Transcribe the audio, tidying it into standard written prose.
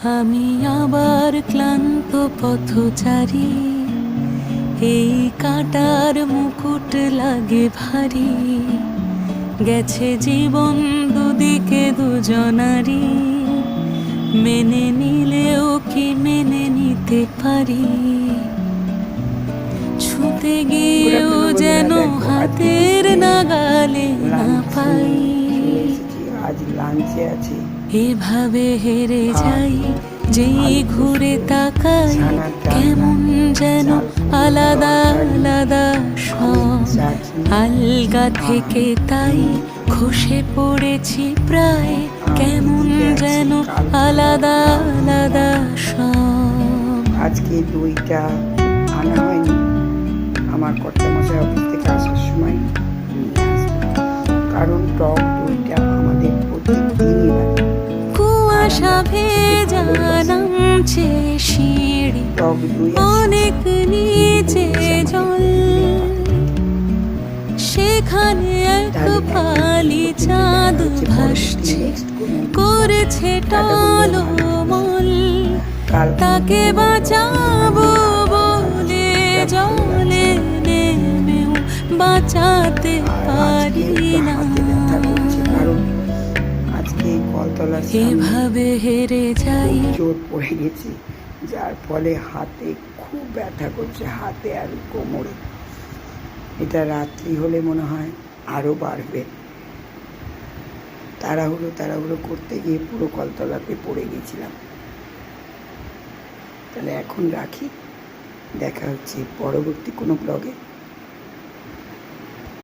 আমি আবার ক্লান্ত পথচারী, এই কাঁটার মুকুট লাগে ভারী। গেছে জীবন দুদিকে দুজনারই, মেনে নিলেও কি মেনে নিতে পারি? ছুতে গিয়েও যেন হাতের নাগালে না পাই। আজ লাঞ্চে আছি, এভাবে হেরে যাই, যেই ঘুরে তাকাই কেমন যেন আলাদা আলাদা সব। আলগা থেকে তাই খসে পড়েছি প্রায়, কেমন যেন আলাদা আলাদা সব। আজকে দইটা আনা হয়নি, আমার কর্তামশাই অফিস থেকে আসার সময় নিয়ে আসবে, কারণ টক দইটা আমাদের প্রতিদিনই লাগে। কুয়াশা ভেজা নামছে সিঁড়ি, অনেক নিচে জল, সেখানে এক ফালি চাঁদ ভাসছে, করেছে টলমল। তাকে বাঁচাবো বলে জলে নেমেও বাঁচাতে পারি না। এভাবে হেরে যাই, চোট পড়ে গেছি, যার ফলে হাতে খুব ব্যথা করছে, হাতে আর কোমরে। এটা রাত্রি হলে মনে হয় আরো বাড়বে। তাড়াহুড়ো করতে গিয়ে পুরো কলতলাতে পড়ে গেছিলাম। তাহলে এখন রাখি, দেখা হচ্ছে পরবর্তী কোনো ব্লগে।